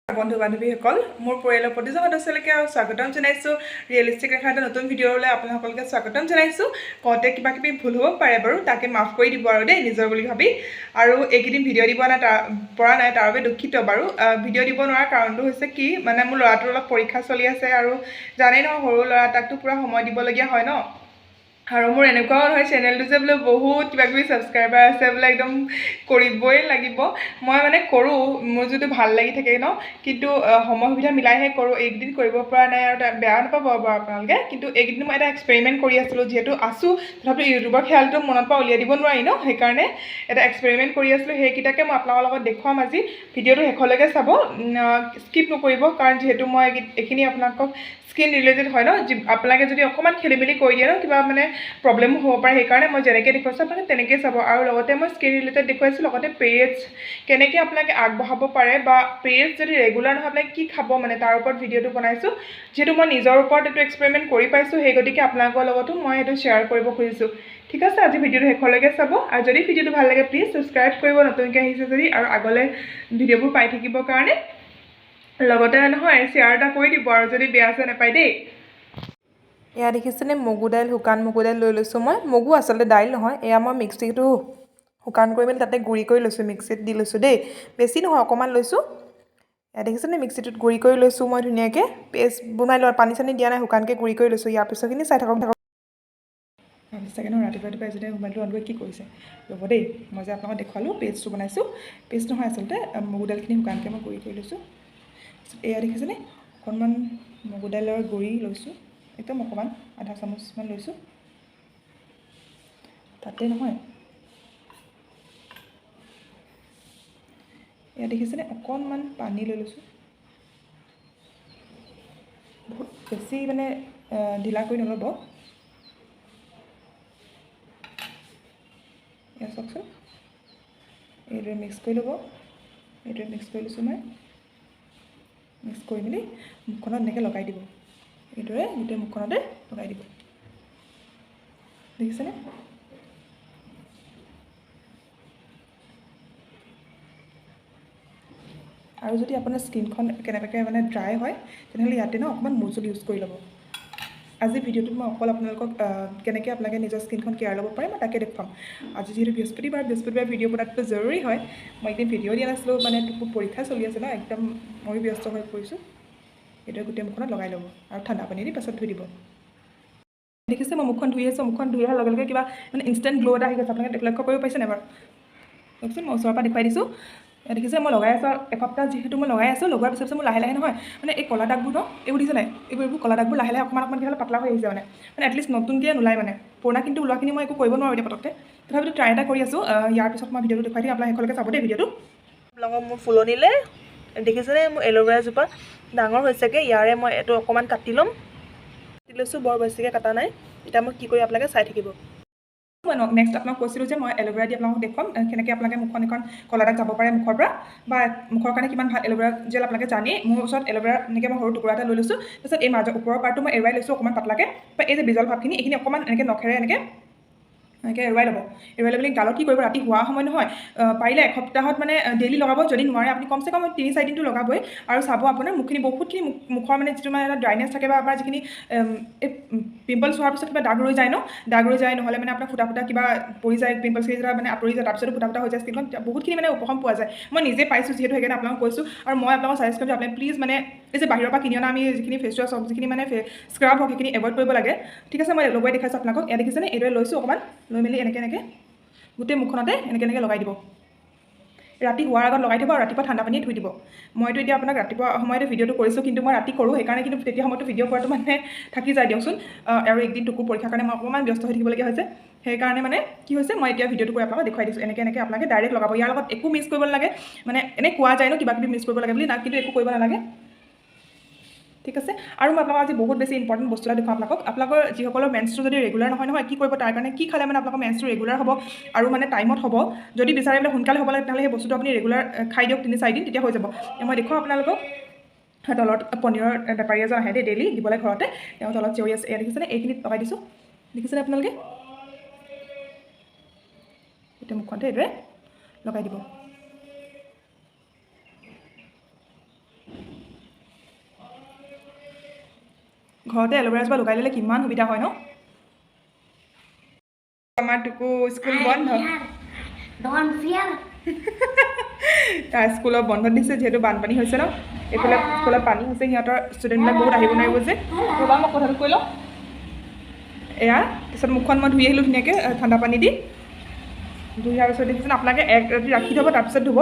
বন্ধু বান্ধৱীসকল মোৰ পৰিয়ালৰ প্ৰতিজন সদস্যলৈকে স্বাগতম জনাইছোঁ ৰিয়েলিষ্টিক ৰেখাৰ এটা নতুন ভিডিঅ'লৈ আপোনালোকলৈকে স্বাগতম জনাইছোঁ কওঁতে কিবা কিবি ভুল হ'ব পাৰে বাৰু তাকে মাফ কৰি দিব আৰু দেই নিজৰ বুলি ভাবি আৰু এইকেইদিন ভিডিঅ' দিব পৰা নাই তাৰ বাবে দুখিত বাৰু ভিডিঅ' দিব নোৱাৰাৰ কাৰণটো হৈছে কি মানে মোৰ ল'ৰাটোৰ অলপ পৰীক্ষা চলি আছে আৰু জানেই নহয় সৰু ল'ৰা তাকতো পুৰা সময় দিবলগীয়া হয় ন আৰু মোৰ এনেকুৱাও নহয় চেনেলটো যে বোলে বহুত কিবা কিবি ছাবস্ক্ৰাইবাৰ আছে বোলে একদম কৰিবই লাগিব মই মানে কৰোঁ মোৰ যদি ভাল লাগি থাকে ন কিন্তু সময় সুবিধা মিলাইহে কৰোঁ এইকেইদিন কৰিব পৰা নাই আৰু বেয়া নাপাব বাৰু আপোনালোকে কিন্তু এইকেইদিন মই এটা এক্সপেৰিমেণ্ট কৰি আছিলোঁ যিহেতু আছোঁ তথাপিও ইউটিউবৰ খেয়ালটো মনত পৰা উলিয়াই দিব নোৱাৰি ন সেইকাৰণে এটা এক্সপেৰিমেণ্ট কৰি আছিলোঁ সেইকেইটাকে মই আপোনালোকৰ লগত দেখুৱাম আজি ভিডিঅ'টো শেষলৈকে চাব স্কিপ নকৰিব কাৰণ যিহেতু মই এইখিনি আপোনালোকক স্কিন ৰিলেটেড হয় ন আপোনালোকে যদি অকণমান খেলি মেলি কৰি দিয়ে ন কিবা মানে প্ৰব্লেমো হ'ব পাৰে সেইকাৰণে মই যেনেকৈ দেখুৱাইছোঁ আপোনালোকে তেনেকৈ চাব আৰু লগতে মই স্কিন ৰিলেটেড দেখুৱাইছোঁ লগতে পেৰিয়ডছ কেনেকৈ আপোনালোকে আগবঢ়াব পাৰে বা পেৰিয়ডছ যদি ৰেগুলাৰ নহয় আপোনালোকে কি খাব মানে তাৰ ওপৰত ভিডিঅ'টো বনাইছোঁ যিহেতু মই নিজৰ ওপৰত এইটো এক্সপেৰিমেণ্ট কৰি পাইছোঁ সেই গতিকে আপোনালোকৰ লগতো মই এইটো শ্বেয়াৰ কৰিব খুজিছোঁ ঠিক আছে আজি ভিডিঅ'টো শেষলৈকে চাব আৰু যদি ভিডিঅ'টো ভাল লাগে প্লিজ ছাবস্ক্ৰাইব কৰিব নতুনকৈ আহিছে যদি আৰু আগলৈ ভিডিঅ'বোৰ পাই থাকিবৰ কাৰণে লগতে নহয় শ্বেয়াৰ এটা কৰি দিব আৰু যদি বেয়া চেয়া নাপায় দেই এয়া দেখিছেনে মগু দাইল শুকান মগু দাইল লৈ লৈছোঁ মই মগু আচলতে দাইল নহয় এয়া মই মিক্সিটো শুকান কৰি মেলি তাতে গুড়ি কৰি লৈছোঁ মিক্সিত দি লৈছোঁ দেই বেছি নহয় অকণমান লৈছোঁ এয়া দেখিছেনে মিক্সিটোত গুড়ি কৰি লৈছোঁ মই ধুনীয়াকৈ পেষ্ট বনাই লোৱা পানী চানী দিয়া নাই শুকানকৈ গুড়ি কৰি লৈছোঁ ইয়াৰ পিছৰখিনি চাই থাকক ভাবিছে ন ৰাতিপুৱা যেতিয়া মোবাইলটো অন কৰি কি কৰিছে ৰ'ব দেই মই যে আপোনালোকক দেখুৱালোঁ পেষ্টটো বনাইছোঁ পেষ্ট নহয় আচলতে মগু দাইলখিনি শুকানকৈ মই গুড়ি কৰি লৈছোঁ এয়া দেখিছেনে অকণমান মগু দাইলৰ গুড়ি লৈছোঁ একদম অকণমান আধা চামুচমান লৈছোঁ তাতে নহয় এয়া দেখিছেনে অকণমান পানী লৈ লৈছোঁ বহুত বেছি মানে ঢিলা কৰি নল'ব এয়া চাওকচোন এইদৰে মিক্স কৰি ল'ব এইদৰে মিক্স কৰি লৈছোঁ মই মিক্স কৰি মেলি মুখখনত এনেকৈ লগাই দিব এইদৰে গোটেই মুখখনতে লগাই দিব দেখিছেনে আৰু যদি আপোনাৰ স্কিনখন কেনেবাকৈ মানে ড্ৰাই হয় তেনেহ'লে ইয়াতে ন অকণমান মৌজুল ইউজ কৰি ল'ব আজি ভিডিঅ'টোত মই অকল আপোনালোকক কেনেকৈ আপোনালোকে নিজৰ স্কিনখন কেয়াৰ ল'ব পাৰে মই তাকে দেখুৱাম আজি যিহেতু বৃহস্পতিবাৰ ভিডিঅ' বনোৱাটো জৰুৰী হয় মই একদিন ভিডিঅ' দিয়া নাছিলোঁ মানে খুব পৰীক্ষা চলি আছে ন একদম মই ব্যস্ত হৈ পৰিছোঁ এইটোৱে গোটেই মুখখনত লগাই ল'ব আৰু ঠাণ্ডা পানী দি পাছত ধুই দিব দেখিছে মই মুখখন ধুই আছোঁ মুখখন ধুই অহাৰ লগে লগে কিবা মানে ইনষ্টেণ্ট গ্ল' এটা আহি গৈছে আপোনালোকে লক্ষ্য কৰিব পাৰিছেনে বাৰু কওকচোন মই ওচৰৰ পৰা দেখুৱাই দিছোঁ দেখিছে মই লগাই আছোঁ এসপ্তাহ যিহেতু মই লগাই আছোঁ লগোৱাৰ পিছত মোৰ লাহে লাহে নহয় মানে এই কলা দাগবোৰ ন এইবোৰ দিছে নাই এইবোৰ কলা দাগবোৰ লাহে লাহে অকণমান কি হ'লে পাতলা হৈ আহিছে মানে এটলিষ্ট নতুনকৈ নোলায় মানে পুৰণা কিন্তু ওলোৱাখিনি মই একো কৰিব নোৱাৰোঁ এতিয়া পটককৈ তথাপিতো ট্ৰাই এটা কৰি আছোঁ ইয়াৰ পিছত মই ভিডিঅ'টো দেখুৱাই দিম আপোনাক শেষলৈকে চাব দেই ভিডিঅ'টো আপোনালোকক মোৰ ফুলনিলে দেখিছেনে মোৰ এল'ভেৰাজোপা ডাঙৰ হৈছেগৈ ইয়াৰে মই এইটো অকণমান কাটি ল'ম কাটি লৈছোঁ বৰ বেছিকৈ কটা নাই এতিয়া মই কি কৰি আপোনালোকে চাই থাকিব মই নেক্সট আপোনাক কৈছিলোঁ যে মই এল'ভেৰা দি আপোনালোকক দেখুৱাম কেনেকৈ আপোনালোকে মুখখন এখন কলা দাগ যাব পাৰে মুখৰ পৰা বা মুখৰ কাৰণে কিমান ভাল এল'ভেৰা জেল আপোনালোকে জানি মোৰ ওচৰত এল'ভেৰা এনেকৈ মই সৰু টুকুৰা এটা লৈ লৈছোঁ তাৰপিছত এই মাজৰ ওপৰৰ পাৰ্টটো মই এৰুৱাই লৈছোঁ অকণমান পাতলাকৈ বা এই যে বিজল ভাৱখিনি এইখিনি অকণমান এনেকৈ নখেৰে এনেকৈ এৰুৱাই ল'ব এৰুৱাই লৈ পেলাই গালত কি কৰিব ৰাতি হোৱা সময় নহয় পাৰিলে এসপ্তাহত মানে ডেইলি লগাব যদি নোৱাৰে আপুনি কমচে কম 3-4 দিনটো লগাবই আৰু চাব আপোনাৰ মুখখিনি বহুতখিনি মুখৰ মানে যিটো মানে এটা ড্ৰাইনেছ থাকে বা আপোনাৰ যিখিনি এই পিম্পলছ হোৱাৰ পিছত কিবা দাগ ৰৈ যায় ন দাগ ৰৈ যায় নহ'লে মানে আপোনাৰ ফুটা ফুটা কিবা পৰি যায় পিম্পলছ কেইটা মানে আঁতৰি যায় তাৰপিছতো ফুটা ফুটা হৈ যায় স্কিনখন বহুতখিনি মানে উপশম পোৱা যায় মই নিজে পাইছোঁ যিহেতু সেইকাৰণে আপোনালোকক কৈছোঁ আৰু মই আপোনালোকক ছাজেষ্ট কৰিছোঁ আপুনি প্লিজ মানে এই যে বাহিৰৰ পৰা কিনি অনা আমি যিখিনি ফেচ ৱাছ হওক যিখিনি মানে স্ক্ৰাব হওক সেইখিনি এভইড কৰিব লাগে ঠিক আছে মই লগোৱাই দেখাইছোঁ আপোনালোকক এয়া দেখিছেনে এইদৰে লৈছোঁ অকণমান লৈ মেলি এনেকৈ গোটেই মুখখনতে এনেকৈ লগাই দিব ৰাতি হোৱাৰ আগত লগাই থ'ব আৰু ৰাতিপুৱা ঠাণ্ডা পানীয়ে ধুই দিব মইতো এতিয়া আপোনাক ৰাতিপুৱা সময়তে ভিডিঅ'টো কৰিছোঁ কিন্তু মই ৰাতি কৰোঁ সেইকাৰণে কিন্তু তেতিয়া সময়তো ভিডিঅ' কৰাটো মানে থাকি যায় দিয়কচোন আৰু একদিন টুকুৰ পৰীক্ষাৰ কাৰণে মই অকণমান ব্যস্ত হৈ থাকিবলগীয়া হৈছে সেইকাৰণে মানে কি হৈছে মই এতিয়া ভিডিঅ'টো কৰি আপোনালোকক দেখুৱাই দিছোঁ এনেকৈ আপোনালোকে ডাইৰেক্ট লগাব ইয়াৰ লগত একো মিক্স কৰিব নালাগে মানে এনেই কোৱা যায় ন কিবা কিবি মিক্স কৰিব লাগে বুলি না কিন্তু একো কৰিব নালাগে ঠিক আছে আৰু মই আপোনালোকক আজি বহুত বেছি ইম্পৰ্টেণ্ট বস্তু এটা দেখুৱাম আপোনালোকৰ যিসকলৰ মেন্সটো যদি ৰেগুলাৰ নহয় কি কৰিব তাৰ কাৰণে কি খালে মানে আপোনালোকৰ মেন্সটো ৰেগুলাৰ হ'ব আৰু মানে টাইমত হ'ব যদি বিচাৰে বোলে সোনকালে হ'ব লাগে তেতিয়াহ'লে সেই বস্তুটো আপুনি ৰেগুলাৰ খাই দিয়ক 3-4 দিন তেতিয়া হৈ যাব মই দেখুৱাম আপোনালোকক তলত পনীৰৰ বেপাৰী এজন আহে দেই ডেইলি দিবলৈ ঘৰতে তেওঁ তলত চিঞৰি আছে এয়া দেখিছেনে এইখিনিত লগাই দিছোঁ দেখিছেনে আপোনালোকে এতিয়া মুখতে এইদৰে লগাই দিব ঘৰতে এল'ভেৰা জোপা লগাই ল'লে কিমান সুবিধা হয় ন আমাৰ টুকু স্কুল বন্ধ তাৰ স্কুলত বন্ধ দিছে যিহেতু বানপানী হৈছে ন এইফালে স্কুলত পানী হৈছে সিহঁতৰ ষ্টুডেণ্টবিলাক বহুত আহিব নোৱাৰিব যে ৰ'বা মই কথাটো কৈ লওঁ এয়া পিছত মুখখন মই ধুই আহিলোঁ ধুনীয়াকৈ ঠাণ্ডা পানী দি ধুই অহাৰ পিছত দেখিছেনে আপোনালোকে এক ৰাতি ৰাখি থ'ব তাৰপিছত ধুব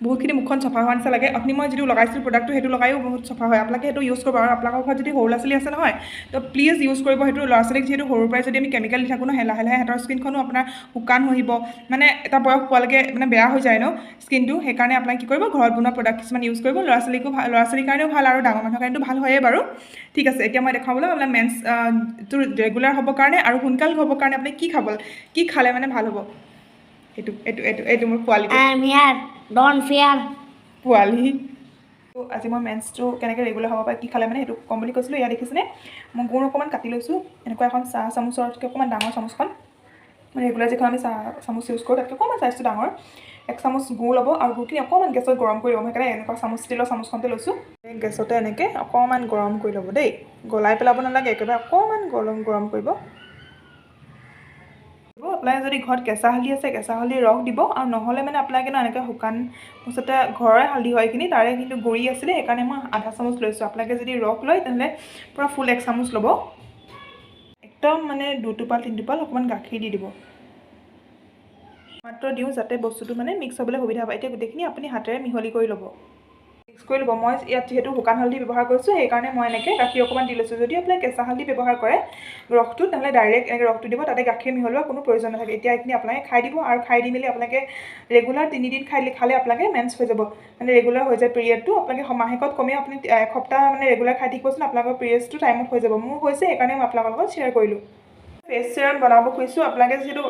বহুতখিনি মুখখন চফা হোৱা নিচিনা লাগে আপুনি মই যিটো লগাইছিলোঁ প্ৰডাক্টটো সেইটো লগায়ো বহুত চফা হয় আপোনালোকে সেইটো ইউজ কৰিব আৰু আপোনালোকৰ ঘৰত যদি সৰু ল'ৰা ছোৱালী আছে নহয় তো প্লিজ ইউজ কৰিব সেইটো ল'ৰা ছোৱালীক যিহেতু সৰুৰ পৰাই যদি আমি কেমিকেল দি থাকোঁ ন লাহে লাহে সিহঁতৰ স্কিনখনো আপোনাৰ শুকান হৈ আহিব মানে এটা বয়স পোৱালৈকে মানে বেয়া হৈ যায় ন স্কিনটো সেইকাৰণে আপোনাক কি কৰিব ঘৰত বনোৱা প্ৰডাক্ট কিছুমান ইউজ কৰিব ল'ৰা ছোৱালীৰ কাৰণেও ভাল আৰু ডাঙৰ মানুহৰ কাৰণেতো ভাল হয়েই বাৰু ঠিক আছে এতিয়া মই দেখাবলৈ আপোনাৰ মেন্সটো ৰেগুলাৰ হ'বৰ কাৰণে আৰু সোনকাল হ'বৰ কাৰণে আপুনি কি খালে মানে ভাল হ'ব এইটো মোৰ পোৱালিটো পোৱালি আজি মই মেন্সটো কেনেকৈ ৰেগুলাৰ হ'ব পাৰে কি খালে মানে সেইটো ক'ম বুলি কৈছিলোঁ ইয়াত দেখিছেনে মই গুড় অকণমান কাটি লৈছোঁ এনেকুৱা এখন চাহ চামুচতকৈ অকণমান ডাঙৰ চামুচখন ৰেগুলাৰ যিখন আমি চাহ চামুচ ইউজ কৰোঁ তাতকৈ অকণমান চাইজটো ডাঙৰ এক চামুচ গুড় ল'ব আৰু গুড়খিনি অকণমান গেছত গৰম কৰি ল'ব সেইকাৰণে এনেকুৱা ষ্টিলৰ চামুচখনতে লৈছোঁ গেছতে এনেকৈ অকণমান গৰম কৰি ল'ব দেই গলাই পেলাব নালাগে একেবাৰে অকণমান গৰম কৰিব আপোনালোকে যদি ঘৰত কেঁচা হালধি আছে কেঁচা হালধিৰ ৰস দিব আৰু নহ'লে মানে আপোনালোকে এনেকৈ শুকান মুঠতে ঘৰৰে হালধি হয় এইখিনি তাৰে কিন্তু গুড়ি আছিলে সেইকাৰণে মই আধা চামুচ লৈছোঁ আপোনালোকে যদি ৰস লয় তেনেহ'লে পূৰা ফুল এক চামুচ ল'ব একদম মানে 2 টোপাল 3 টোপাল অকণমান গাখীৰ দি দিব মাত্ৰ দিওঁ যাতে বস্তুটো মানে মিক্স হ'বলৈ সুবিধা পায় এতিয়া গোটেইখিনি আপুনি হাতেৰে মিহলি কৰি ল'ব মিক্স কৰি ল'ব মই ইয়াত যিহেতু শুকান হালধি ব্যৱহাৰ কৰিছোঁ সেইকাৰণে মই এনেকৈ গাখীৰ অকণমান দি লৈছোঁ যদি আপুনি কেঁচা হালধি ব্যৱহাৰ কৰে ৰসটো তেনেহ'লে ডাইৰেক্ট এনেকৈ ৰসটো দিব তাতে গাখীৰ মিহলোৱা কোনো প্ৰয়োজন নাথাকে এতিয়া এইখিনি আপোনালোকে খাই দিব আৰু খাই দি মেলি আপোনালোকে ৰেগুলাৰ 3 দিন খালে আপোনালোকে মেন্স হৈ যাব মানে ৰেগুলাৰ হৈ যায় পিৰিয়ডটো আপোনালোকে মাহেকত কমেও আপুনি এসপ্তাহ মানে ৰেগুলাৰ খাই থাকিবচোন আপোনালোকৰ পিৰিয়ডছটো টাইমত হৈ যাব মোৰ হৈছে সেইকাৰণে মই আপোনালোকৰ লগত শ্বেয়াৰ কৰিলোঁ ফেচ চেৰাম বনাব খুজিছোঁ আপোনালোকে যিহেতু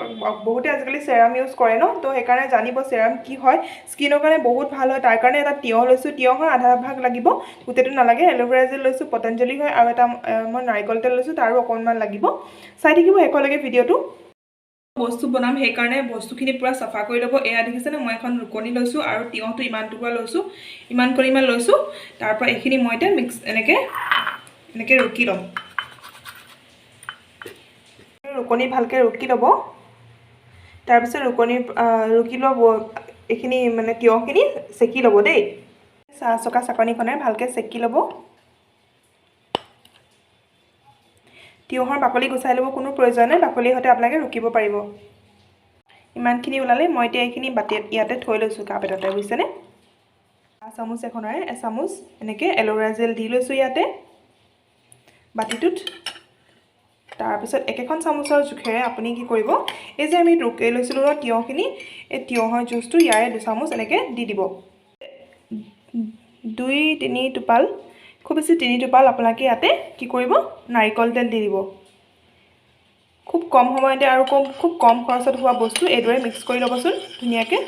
বহুতে আজিকালি চেৰাম ইউজ কৰে ন তো সেইকাৰণে জানিব চেৰাম কি হয় স্কিনৰ কাৰণে বহুত ভাল হয় তাৰ কাৰণে এটা তিয়ঁহ লৈছোঁ তিয়ঁহৰ আধা ভাগ লাগিব গোটেইটো নালাগে এল'ভেৰা জেল লৈছোঁ পতঞ্জলি হয় আৰু এটা মই নাৰিকল তেল লৈছোঁ তাৰো অকণমান লাগিব চাই থাকিব শেষলৈকে ভিডিঅ'টো বস্তু বনাম সেইকাৰণে বস্তুখিনি পূৰা চাফা কৰি ল'ব এয়া দেখিছেনে মই এখন ৰুকনি লৈছোঁ আৰু তিয়ঁহটো ইমান টুকুৰা লৈছোঁ ইমান পৰিমাণ লৈছোঁ তাৰপৰা এইখিনি মই এতিয়া এনেকৈ ৰুকি ল'ম ৰুকনি ভালকৈ ৰুকি ল'ব তাৰপিছত ৰুকি ল'ব এইখিনি মানে তিয়ঁহখিনি চেকি ল'ব দেই চাহ চকা চাকনিখনেৰে ভালকৈ চেকি ল'ব তিয়ঁহৰ বাকলি গুচাই ল'ব কোনো প্ৰয়োজন নাই বাকলিৰ সৈতে আপোনালোকে ৰুকিব পাৰিব ইমানখিনি ওলালে মই এতিয়া এইখিনি বাতিত ইয়াতে থৈ লৈছোঁ কাপ এটাতে বুজিছেনে চামুচ এখনেৰে এচামুচ এনেকৈ এল'ভেৰা জেল দি লৈছোঁ ইয়াতে বাতিটোত তাৰপিছত একেখন চামুচৰ জোখেৰে আপুনি কি কৰিব এই যে আমি ৰুকি লৈছিলোঁ ন তিয়ঁহখিনি এই তিয়ঁহৰ জুচটো ইয়াৰে 2 চামুচ এনেকৈ দি দিব 2-3 টোপাল খুব বেছি 3 টোপাল আপোনালোকে ইয়াতে কি কৰিব নাৰিকল তেল দি দিব খুব কম সময়তে আৰু খুব কম খৰচত হোৱা বস্তু এইদৰে মিক্স কৰি ল'বচোন ধুনীয়াকৈ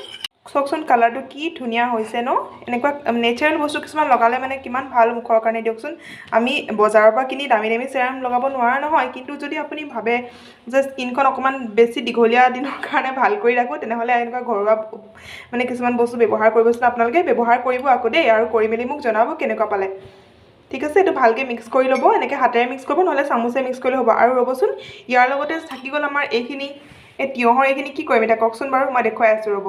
চাওকচোন কালাৰটো কি ধুনীয়া হৈছে ন এনেকুৱা নেচাৰেল বস্তু কিছুমান লগালে মানে কিমান ভাল মুখৰ কাৰণে দিয়কচোন আমি বজাৰৰ পৰা কিনি দামী চেৰাম লগাব নোৱাৰা নহয় কিন্তু যদি আপুনি ভাবে যে স্কিনখন অকণমান বেছি দীঘলীয়া দিনৰ কাৰণে ভাল কৰি ৰাখোঁ তেনেহ'লে এনেকুৱা ঘৰুৱা মানে কিছুমান বস্তু ব্যৱহাৰ কৰিবচোন আপোনালোকে ব্যৱহাৰ কৰিব আকৌ দেই আৰু কৰি মেলি মোক জনাব কেনেকুৱা পালে ঠিক আছে এইটো ভালকৈ মিক্স কৰি ল'ব এনেকৈ হাতেৰে মিক্স কৰিব নহ'লে চামুচে মিক্স কৰিলে হ'ব আৰু ৰ'বচোন ইয়াৰ লগতে থাকি গ'ল আমাৰ এইখিনি এই তিয়ঁহৰ এইখিনি কি কৰিম এতিয়া কওকচোন বাৰু মই দেখুৱাই আছোঁ ৰ'ব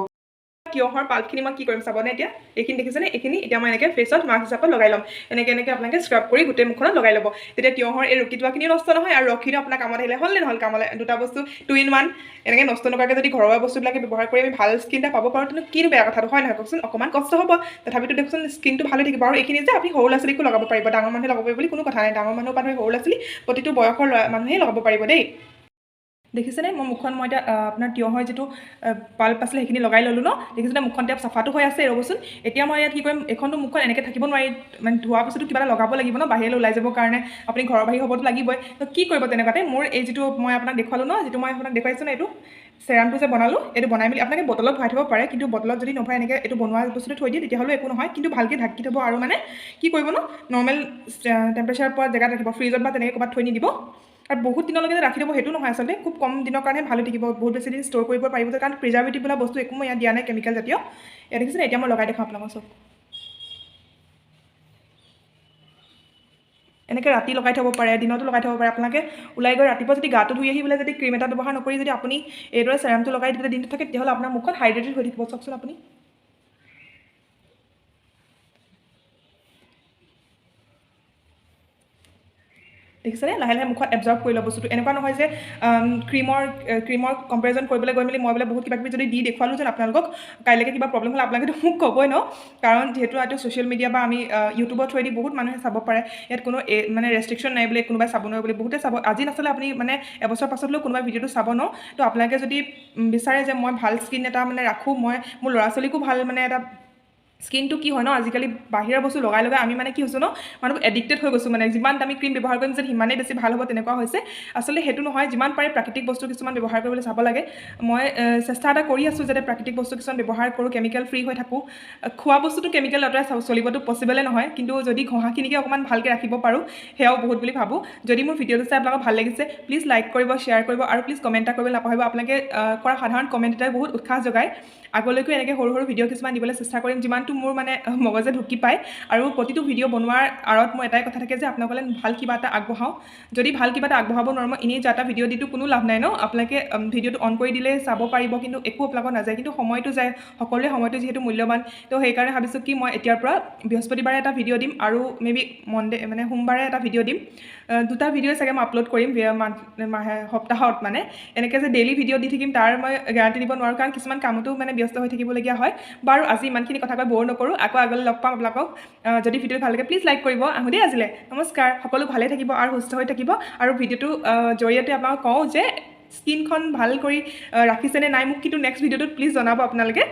তিয়ঁহৰ পালখিনি মই কি কৰিম চাবনে এতিয়া এইখিনি দেখিছেনে এইখিনি এতিয়া মই এনেকৈ ফেচত মাস্ক হিচাপত লগাই ল'ম এনেকৈ আপোনালোকে স্ক্ৰাব কৰি গোটেই মুখখনত লগাই ল'ব তেতিয়া তিয়ঁহৰ এই ৰুকি থোৱাখিনিও নষ্ট নহয় আৰু ৰসখিনিও আপোনাৰ কামত আহিলে হ'ল নে নহ'ল কামলৈ দুটা বস্তু 2 in 1 এনেকৈ নষ্ট নকৰাকৈ যদি ঘৰুৱা বস্তুবিলাকে ব্যৱহাৰ কৰি আমি ভাল স্কিন এটা পাব পাৰোঁ কিন্তু কিনো বেয়া কথাটো হয় নহয় কওকচোন অকণমান কষ্ট হ'ব তথাপিতো দেখোন স্কিনটো ভালে থাকিব আৰু এইখিনি যে আপুনি সৰু ল'ৰা ছোৱালীকো লগাব পাৰিব ডাঙৰ মানুহে লগাব পাৰিব বুলি কোনো কথা নাই ডাঙৰ মানুহ পৰা সৰু ল'ৰা ছোৱালী প্ৰতিটো বয়সৰ মানুহেই লগাব পাৰিব দেই দেখিছেনে মই মুখখন মই এতিয়া আপোনাৰ তিয়ঁহৰ যিটো পাল্প আছিলে সেইখিনি লগাই ল'লোঁ ন দেখিছেনে মুখখন এতিয়া চাফাটো হৈ আছে ৰ'বচোন এতিয়া মই ইয়াত কি কৰিম এইখনটো মুখখন এনেকৈ থাকিব নোৱাৰি মানে ধোৱাৰ পিছতো কিবা এটা লগাব লাগিব ন বাহিৰলৈ ওলাই যাবৰ কাৰণে আপুনি ঘৰৰ বাহিৰ হ'বতো লাগিবই তো কি কৰিব তেনেকুৱাতে মোৰ এই যিটো মই আপোনাক দেখুৱালোঁ ন যিটো মই আপোনাক দেখুৱাইছোঁ ন এইটো চেৰামটো যে বনালোঁ এইটো বনাই মেলি আপোনালোকে বটলত ভৰাই থ'ব পাৰে কিন্তু বটলত যদি নভৰাই এনেকৈ এইটো বনোৱা বস্তুটো থৈ দিয়ে তেতিয়াহ'লে একো নহয় কিন্তু ভালকৈ ঢাকি থ'ব আৰু মানে কি কৰিব ন নৰ্মেল টেম্পাৰেচাৰ পোৱা জেগাত ৰাখিব ফ্ৰিজত বা তেনেকৈ ক'ৰবাত থৈ নিদিব আৰু বহুত দিনলৈকে যে ৰাখি দিব সেইটো নহয় আচলতে খুব কম দিনৰ কাৰণে ভালে থাকিব বহুত বেছি দিন ষ্ট'ৰ কৰিব পাৰিব কাৰণ প্ৰিজাৰ্ভেটিভ বোলা বস্তু একো মই ইয়াত দিয়া নাই কেমিকেল জাতীয় ইয়াত দেখিছেনে এতিয়া মই লগাই দেখাওঁ আপোনালোকক চব এনেকৈ ৰাতি লগাই থ'ব পাৰে, দিনতো লগাই থ'ব পাৰে। আপোনালোকে ওলাই গৈ ৰাতিপুৱা যদি গাটো ধুই আহি পেলাই যদি ক্ৰীম এটা ব্যৱহাৰ নকৰি যদি আপুনি এইদৰে চেৰামটো লগাই দিলে দিনটো থাকে, তেতিয়াহ'লে আপোনাৰ মুখখন হাইড্ৰেটেড হৈ থাকিব। চাওকচোন আপুনি দেখিছেনে, লাহে লাহে মুখত এবজৰ্ব কৰি লওঁ বস্তুটো। এনেকুৱা নহয় যে ক্ৰীমৰ কম্পেৰিজন কৰিবলৈ গৈ মেলি মই বোলে বহুত কিবা কিবি যদি দি দেখুৱালোঁ যেন আপোনালোকক কাইলৈকে কিবা প্ৰব্লেম হ'লে আপোনালোকেতো মোক ক'বই ন, কাৰণ যিহেতু এইটো ছ'চিয়েল মিডিয়া বা আমি ইউটিউবৰ থ্ৰুৱেদি বহুত মানুহে চাব পাৰে। ইয়াত কোনো মানে ৰেষ্ট্ৰিকশ্যন নাই বোলে কোনোবাই চাব নোৱাৰে বুলি, বহুতে চাব। আজি নাচালে আপুনি মানে এবছৰ পাছতলৈও কোনোবাই ভিডিঅ'টো চাব ন। তো আপোনালোকে যদি বিচাৰে যে মই ভাল স্কিন এটা মানে ৰাখোঁ, মই মোৰ ল'ৰা ছোৱালীকো ভাল মানে এটা স্কিনটো কি হয় ন, আজিকালি বাহিৰৰ বস্তু লগাই লগাই আমি মানে কি হৈছোঁ ন, মানুহ এডিক্টেড হৈ গৈছোঁ। মানে যিমান দামী ক্ৰীম ব্যৱহাৰ কৰিম যেন সিমানেই বেছি ভাল হ'ব তেনেকুৱা হৈছে। আচলতে সেইটো নহয়, যিমান পাৰে প্ৰাকৃতিক বস্তু কিছুমান ব্যৱহাৰ কৰিবলৈ চাব লাগে। মই চেষ্টা এটা কৰি আছোঁ যাতে প্ৰাকৃতিক বস্তু কিছুমান ব্যৱহাৰ কৰোঁ, কেমিকেল ফ্ৰী হৈ থাকোঁ। খোৱা বস্তুটো কেমিকেল আঁতৰাই চলিবতো পচিবলে নহয়, কিন্তু যদি ঘঁহাখিনিকে অকণমান ভালকৈ ৰাখিব পাৰোঁ সেয়াও বহুত বুলি ভাবোঁ। যদি মোৰ ভিডিঅ'টো চাই আপোনালোকৰ ভাল লাগিছে, প্লিজ লাইক কৰিব, শ্বেয়াৰ কৰিব আৰু প্লিজ কমেণ্ট এটা কৰিবলৈ নাপাহৰিব। আপোনালোকে কৰা সাধাৰণ কমেণ্ট এটাই বহুত উৎসাহ যোগায়। আগলৈকো এনেকৈ সৰু সৰু ভিডিঅ' কিছুমান দিবলৈ চেষ্টা কৰিম, যিমানটো মোৰ মানে মগজে ঢুকি পায়। আৰু প্ৰতিটো ভিডিঅ' বনোৱাৰ আঁৰত মোৰ এটাই কথা থাকে যে আপোনালোকে ভাল কিবা এটা আগবঢ়াওঁ। যদি ভাল কিবা এটা আগবঢ়াব নোৱাৰোঁ, মই এনেই এটা ভিডিঅ' দিটো কোনো লাভ নাই ন। আপোনালোকে ভিডিঅ'টো অন কৰি দিলে চাব পাৰিব, কিন্তু একো আপোনালোকৰ নাযায়, কিন্তু সময়টো যায়। সকলোৰে সময়টো যিহেতু মূল্যৱান, তো সেইকাৰণে ভাবিছোঁ কি মই এতিয়াৰ পৰা বৃহস্পতিবাৰে এটা ভিডিঅ' দিম আৰু মেবি মানে সোমবাৰে এটা ভিডিঅ' দিম। দুটা ভিডিঅ' চাগে মই আপলোড কৰিম সপ্তাহত। মানে এনেকৈ যে ডেইলি ভিডিঅ' দি থাকিম তাৰ মই গেৰাণ্টি দিব নোৱাৰোঁ, কাৰণ কিছুমান কামতো মানে ব্যস্ত হৈ থাকিবলগীয়া হয়। বাৰু আজি ইমানখিনি কথা কৈ ব'ৰ নকৰোঁ, আকৌ আগলৈ লগ পাম আপোনালোকক। যদি ভিডিঅ'টো ভাল লাগে প্লিজ লাইক কৰিব। আহোঁ দেই আজিলৈ, নমস্কাৰ। সকলো ভালে থাকিব আৰু সুস্থ হৈ থাকিব। আৰু ভিডিঅ'টো জৰিয়তে আপোনালোকক কওঁ যে স্কিনখন ভাল কৰি ৰাখিছেনে নাই, মোক কিন্তু নেক্সট ভিডিঅ'টোত প্লিজ জনাব আপোনালোকে।